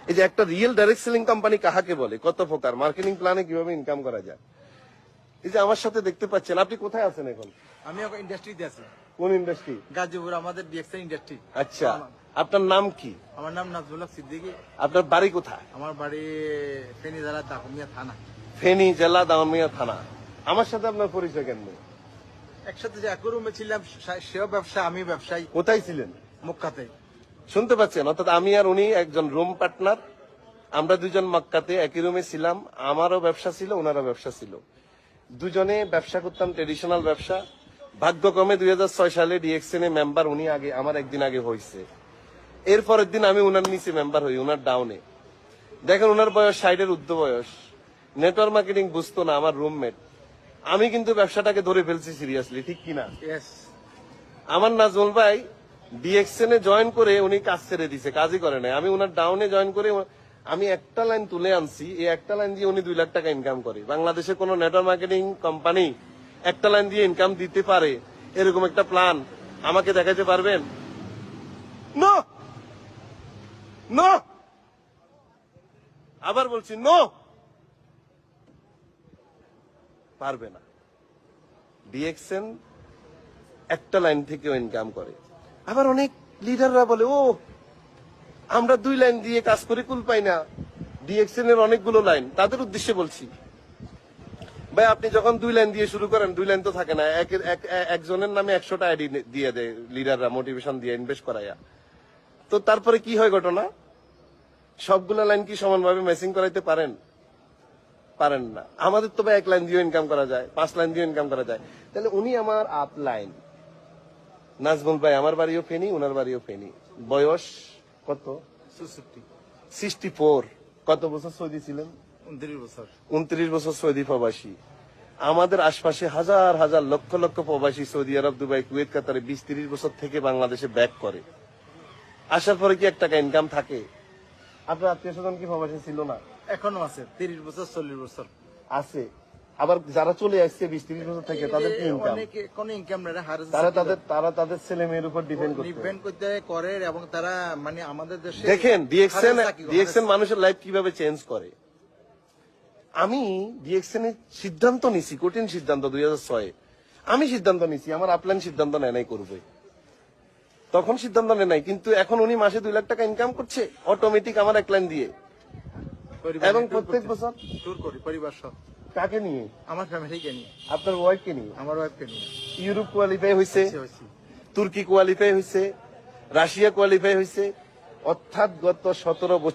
এই যে একটা রিয়েল ডাইরেক্ট সেলিং কোম্পানি কাহাকে বলে, কত প্রকার, মার্কেটিং প্ল্যানে কিভাবে ইনকাম করা যায়। এই যে আমার সাথে দেখতে পাচ্ছেন, আপনি কোথায় আছেন এখন? আমি এখন ইন্ডাস্ট্রিতে আছি। কোন ইন্ডাস্ট্রি? গাজীপুর, আমাদের ডিএক্সএন ইন্ডাস্ট্রি। আচ্ছা, আপনার নাম কি? আমার নাম নাজমুল্লাহ সিদ্দিকী। আপনার বাড়ি কোথায়? আমার বাড়ি ফেনী জেলা দাকুমিয়া থানা। ফেনী জেলা দাউনমিয়া থানা। আমার সাথে আপনার পরিচয় কেমন? একসাথে যে একই রুমে ছিলাম, সেও ব্যবসা আমি ব্যবসায়ী। কোথায় ছিলেন? মক্কাতে। শুনতে পাচ্ছেন? অর্থাৎ আমি আর উনি একজন রুম পার্টনার, আমরা দুজন মক্কাতে একই রুমে ছিলাম। আমারও ব্যবসা ছিল, ওনারও ব্যবসা ছিল, দুজনে ব্যবসা করতাম, ট্রেডিশনাল ব্যবসা। ভাগ্যক্রমে 2006 সালে ডিএক্সএন এ মেম্বার উনি আগে, আমার একদিন আগে হয়েছে। এরপরের দিন আমি উনার নিচে মেম্বার হই, উনার ডাউনে। দেখেন উনার বয়স 60-এর ঊর্ধ্ব বয়স, নেটওয়ার্ক মার্কেটিং বুঝতো না, আমার রুমমেট। আমি কিন্তু ব্যবসাটাকে ধরে ফেলছি সিরিয়াসলি, ঠিক কিনা? ইয়েস। আমার নাজমুল ভাই ডিএক্সএন এ জয়েন করে উনি কাজ ছেড়ে দিছে, কাজই করে নাই। আমি উনার ডাউনে জয়েন করে আমি একটা লাইন তুলে আনছি, এই একটা লাইন দিয়ে উনি 2 লাখ টাকা ইনকাম করে। বাংলাদেশে কোন নেটওয়ার্ক মার্কেটিং কোম্পানি একটা লাইন দিয়ে ইনকাম দিতে পারে এরকম একটা প্ল্যান আমাকে দেখাতে পারবেন? নো, নো, আবার বলছি নো, পারবে না। ডিএক্সএন একটা লাইন থেকেও ইনকাম করে। আবার অনেক লিডাররা বলে, ও আমরা 2 লাইন দিয়ে কাজ করে কুল পাই না। ডিএক্সএন এর অনেকগুলো লাইন, তাদের উদ্দেশ্যে বলছি, ভাই আপনি যখন 2 লাইন দিয়ে শুরু করেন, 2 লাইন তো থাকে না, একজনের নামে 100টা আইডি দিয়ে দেয় লিডাররা, মোটিভেশন দিয়ে ইনভেস্ট করাইয়া। তো তারপরে কি হয় ঘটনা? সবগুলো লাইন কি সমানভাবে ম্যাচিং করাইতে পারেন? পারেন না। আমাদের তো ভাই 1 লাইন দিয়ে ইনকাম করা যায়, 5 লাইন দিয়ে ইনকাম করা যায়। তাহলে উনি আমার আপ লাইন। নাজমুল ভাই আমার বাড়িও ফেনী, উনার বাড়িও ফেনী। বয়স কত? 64। কত বছর সৌদি ছিলেন? 29 বছর। 29 বছর সৌদি প্রবাসী। আমাদের আশপাশে হাজার হাজার লক্ষ লক্ষ প্রবাসী সৌদি আরব, দুবাই, কুয়েত, কাতারে 20-30 বছর থেকে বাংলাদেশে ব্যাক করে। আসার পরে কি 1 টাকা ইনকাম থাকে? আপনার আত্মীয় স্বজন কি প্রবাসী ছিল না? এখনো আছে, 30 বছর 40 বছর আছে। আবার যারা চলে আসছে 20-30 বছর থেকে, তাদের কি ইনকাম? অনেকে কোনো ইনকাম নাই, তারা তাদের ছেলে মেয়ের উপর ডিপেন্ড করতে করে, এবং তারা মানে আমাদের দেশে দেখেন ডিএক্সএন মানুষের লাইফ কিভাবে চেঞ্জ করে। আমি ডিএক্সএন এর সিদ্ধান্ত নিছি, কঠিন সিদ্ধান্ত 2006-এ আমি সিদ্ধান্ত নিছি, আমার আপলাইন সিদ্ধান্ত নেয় নাই করবে, তখন সিদ্ধান্ত নেয় নাই। কিন্তু এখন উনি মাসে 2 লাখ টাকা ইনকাম করছে অটোমেটিক আমার 1 লাইন দিয়ে, এবং প্রত্যেক বছর ট্যুর করি পরিবার সহ। কাকে নিয়ে? আমার ফ্যামিলিকে নিয়ে। আপনার ওয়াইফকে নিয়ে? আমার ওয়াইফকে নিয়ে। ইউরোপ কোয়ালিফাই হয়েছে, তুর্কি কোয়ালিফাই হয়েছে, রাশিয়া কোয়ালিফাই হয়েছে। অর্থাৎ গত 17 বছর